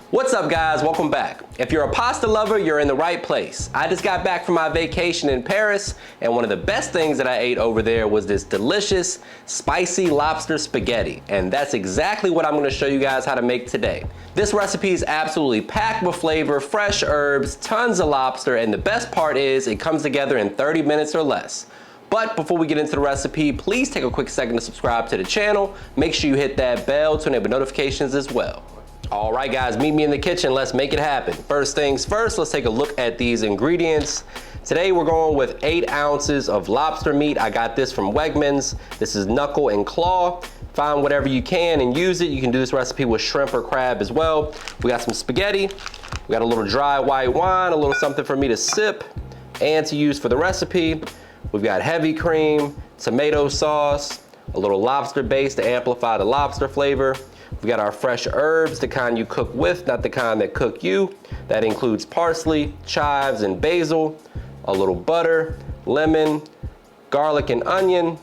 What's up guys, welcome back. If you're a pasta lover, you're in the right place. I just got back from my vacation in Paris, and one of the best things that I ate over there was this delicious spicy lobster spaghetti. And that's exactly what I'm gonna show you guys how to make today. This recipe is absolutely packed with flavor, fresh herbs, tons of lobster, and the best part is it comes together in 30 minutes or less. But before we get into the recipe, please take a quick second to subscribe to the channel. Make sure you hit that bell to enable notifications as well. All right guys, meet me in the kitchen, let's make it happen. First things first, let's take a look at these ingredients. Today we're going with 8 ounces of lobster meat. I got this from Wegmans. This is knuckle and claw. Find whatever you can and use it. You can do this recipe with shrimp or crab as well. We got some spaghetti. We got a little dry white wine, a little something for me to sip and to use for the recipe. We've got heavy cream, tomato sauce, a little lobster base to amplify the lobster flavor. We got our fresh herbs, the kind you cook with, not the kind that cook you. That includes parsley, chives, and basil, a little butter, lemon, garlic and onion,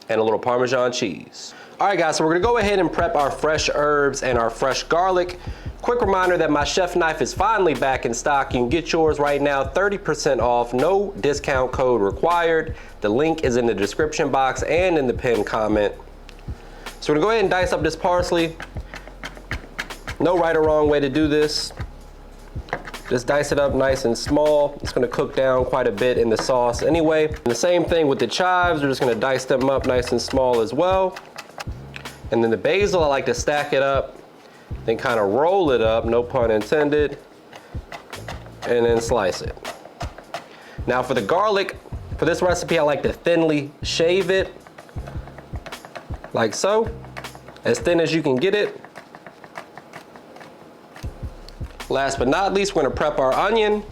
and a little Parmesan cheese. All right guys, so we're gonna go ahead and prep our fresh herbs and our fresh garlic. Quick reminder that my chef knife is finally back in stock. You can get yours right now, 30% off, no discount code required. The link is in the description box and in the pinned comment. So we're gonna go ahead and dice up this parsley. No right or wrong way to do this. Just dice it up nice and small. It's gonna cook down quite a bit in the sauce anyway. And the same thing with the chives. We're just gonna dice them up nice and small as well. And then the basil, I like to stack it up, then kind of roll it up, no pun intended, and then slice it. Now for the garlic, for this recipe, I like to thinly shave it, like so, as thin as you can get it. Last but not least, we're gonna prep our onion.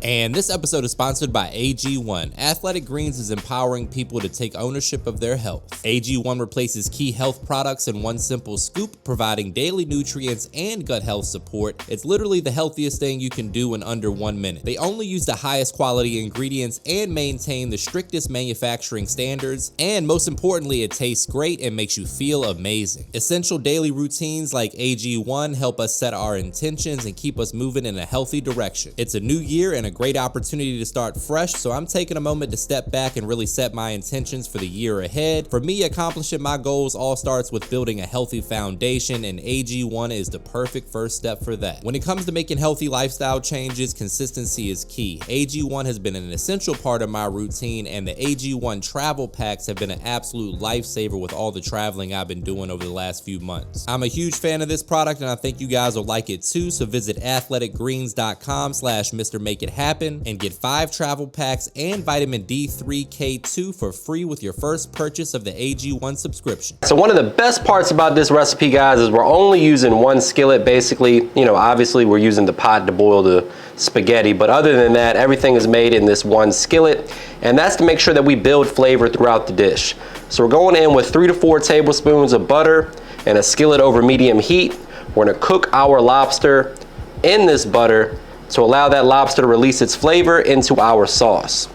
And this episode is sponsored by AG1. Athletic Greens is empowering people to take ownership of their health. AG1 replaces key health products in one simple scoop, providing daily nutrients and gut health support. It's literally the healthiest thing you can do in under 1 minute. They only use the highest quality ingredients and maintain the strictest manufacturing standards. And most importantly, it tastes great and makes you feel amazing. Essential daily routines like AG1 help us set our intentions and keep us moving in a healthy direction. It's a new year and a great opportunity to start fresh, so I'm taking a moment to step back and really set my intentions for the year ahead. For me, accomplishing my goals all starts with building a healthy foundation, and AG1 is the perfect first step for that. When it comes to making healthy lifestyle changes, consistency is key. AG1 has been an essential part of my routine, and the AG1 travel packs have been an absolute lifesaver with all the traveling I've been doing over the last few months. I'm a huge fan of this product, and I think you guys will like it too, so visit athleticgreens.com/MrMakeItHappen and get 5 travel packs and vitamin D3K2 for free with your first purchase of the AG1 subscription. So one of the best parts about this recipe, guys, is we're only using one skillet. Basically, you know, obviously we're using the pot to boil the spaghetti, but other than that, everything is made in this one skillet, and that's to make sure that we build flavor throughout the dish. So we're going in with 3 to 4 tablespoons of butter and a skillet over medium heat. We're gonna cook our lobster in this butter to allow that lobster to release its flavor into our sauce.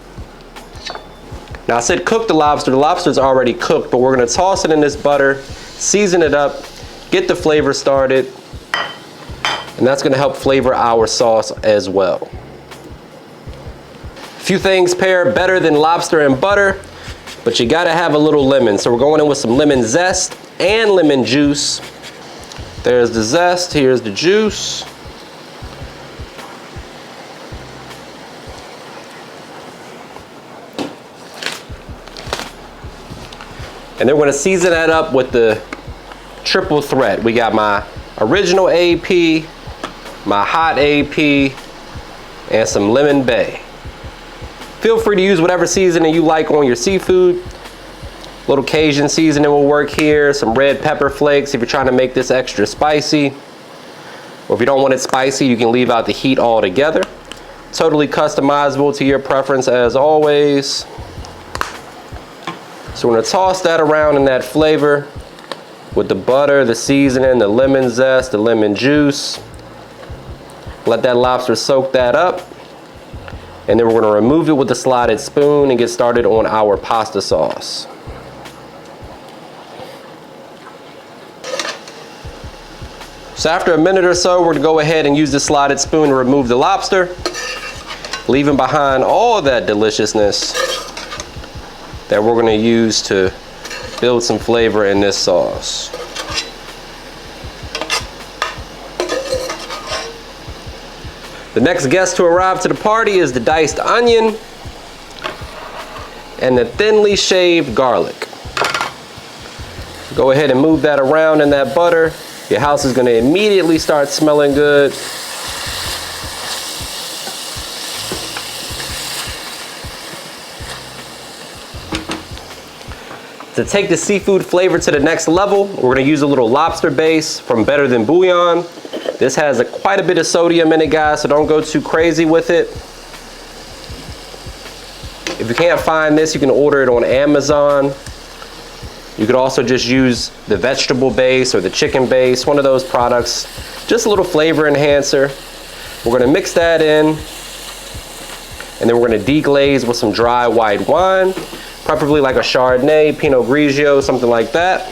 Now I said cook the lobster's already cooked, but we're gonna toss it in this butter, season it up, get the flavor started, and that's gonna help flavor our sauce as well. A few things pair better than lobster and butter, but you gotta have a little lemon. So we're going in with some lemon zest and lemon juice. There's the zest, here's the juice. And then we're gonna season that up with the triple threat. We got my original AP, my hot AP, and some lemon bay. Feel free to use whatever seasoning you like on your seafood. A little Cajun seasoning will work here, some red pepper flakes if you're trying to make this extra spicy. Or if you don't want it spicy, you can leave out the heat altogether. Totally customizable to your preference as always. So we're gonna toss that around in that flavor with the butter, the seasoning, the lemon zest, the lemon juice. Let that lobster soak that up. And then we're gonna remove it with a slotted spoon and get started on our pasta sauce. So after a minute or so, we're gonna go ahead and use the slotted spoon to remove the lobster, leaving behind all that deliciousness that we're gonna use to build some flavor in this sauce. The next guest to arrive to the party is the diced onion and the thinly shaved garlic. Go ahead and move that around in that butter. Your house is gonna immediately start smelling good. To take the seafood flavor to the next level, we're gonna use a little lobster base from Better Than Bouillon. This has quite a bit of sodium in it, guys, so don't go too crazy with it. If you can't find this, you can order it on Amazon. You could also just use the vegetable base or the chicken base, one of those products. Just a little flavor enhancer. We're gonna mix that in, and then we're gonna deglaze with some dry white wine, preferably like a Chardonnay, Pinot Grigio, something like that.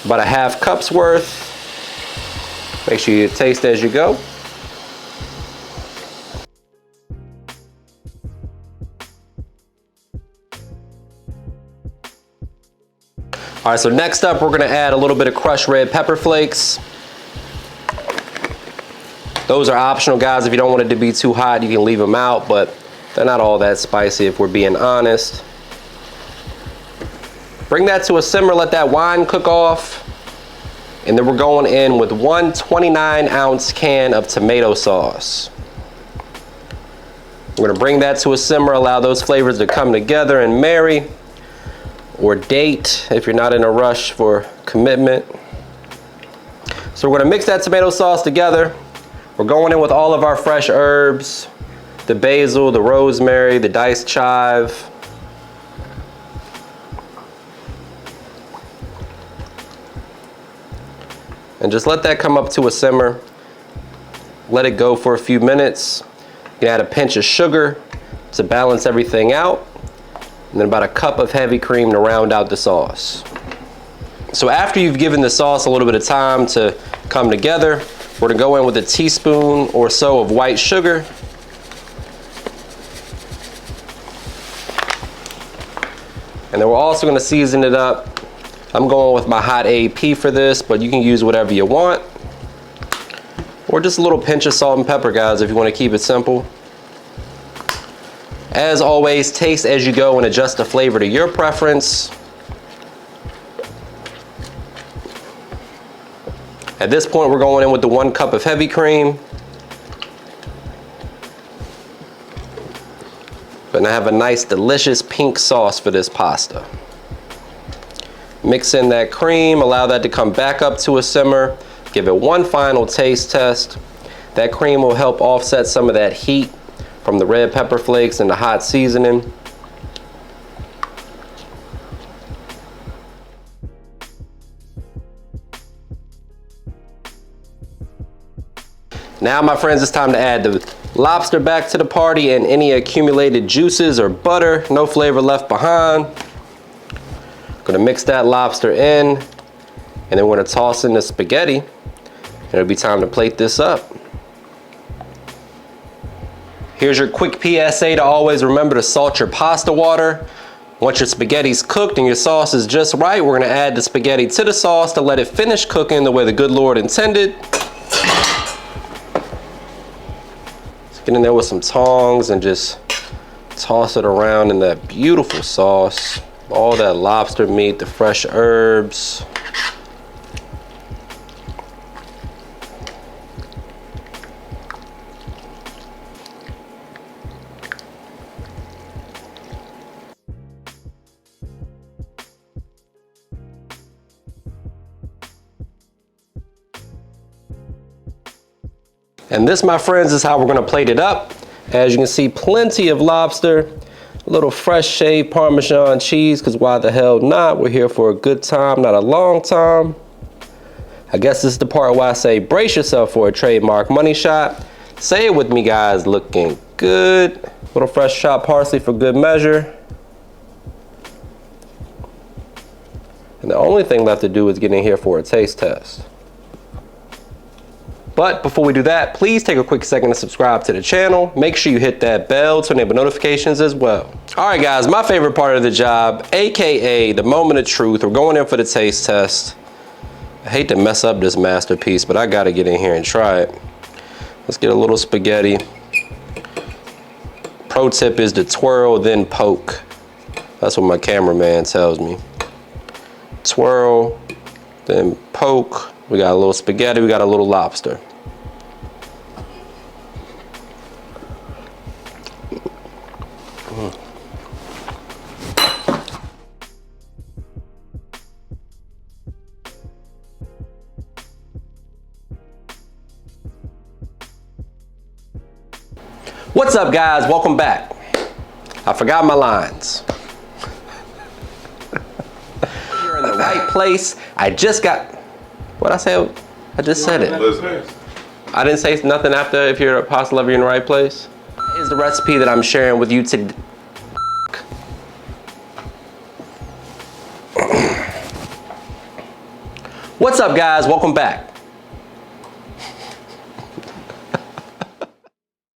About a half cup's worth. Make sure you taste as you go. All right, so next up, we're gonna add a little bit of crushed red pepper flakes. Those are optional, guys. If you don't want it to be too hot, you can leave them out, but they're not all that spicy if we're being honest. Bring that to a simmer, let that wine cook off. And then we're going in with one 29-ounce can of tomato sauce. We're gonna bring that to a simmer, allow those flavors to come together and marry, or date if you're not in a rush for commitment. So we're gonna mix that tomato sauce together. We're going in with all of our fresh herbs, the basil, the rosemary, the diced chive. And just let that come up to a simmer. Let it go for a few minutes. You can add a pinch of sugar to balance everything out, and then about a cup of heavy cream to round out the sauce. So after you've given the sauce a little bit of time to come together, we're gonna go in with a teaspoon or so of white sugar. And then we're also gonna season it up. I'm going with my hot AP for this, but you can use whatever you want. Or just a little pinch of salt and pepper, guys, if you wanna keep it simple. As always, taste as you go and adjust the flavor to your preference. At this point, we're going in with the 1 cup of heavy cream. Gonna have a nice, delicious pink sauce for this pasta. Mix in that cream, allow that to come back up to a simmer. Give it one final taste test. That cream will help offset some of that heat from the red pepper flakes and the hot seasoning. Now, my friends, it's time to add the lobster back to the party and any accumulated juices or butter, no flavor left behind. Gonna mix that lobster in, and then we're gonna toss in the spaghetti, and it'll be time to plate this up. Here's your quick PSA to always remember to salt your pasta water. Once your spaghetti's cooked and your sauce is just right, we're gonna add the spaghetti to the sauce to let it finish cooking the way the good Lord intended. Get in there with some tongs and just toss it around in that beautiful sauce. All that lobster meat, the fresh herbs. And this, my friends, is how we're gonna plate it up. As you can see, plenty of lobster, a little fresh shaved Parmesan cheese, because why the hell not? We're here for a good time, not a long time. I guess this is the part where I say, brace yourself for a trademark money shot. Say it with me, guys, looking good. Little fresh chopped parsley for good measure. And the only thing left to do is get in here for a taste test. But before we do that, please take a quick second to subscribe to the channel. Make sure you hit that bell to enable notifications as well. All right, guys, my favorite part of the job, AKA the moment of truth. We're going in for the taste test. I hate to mess up this masterpiece, but I gotta get in here and try it. Let's get a little spaghetti. Pro tip is to twirl, then poke. That's what my cameraman tells me. Twirl, then poke. We got a little spaghetti, we got a little lobster. What's up, guys? Welcome back. I forgot my lines. You're in the right place. I just got, what I said? I just said it. I didn't say nothing after if you're a pasta lover, you're in the right place. Here's the recipe that I'm sharing with you today. What's up, guys? Welcome back.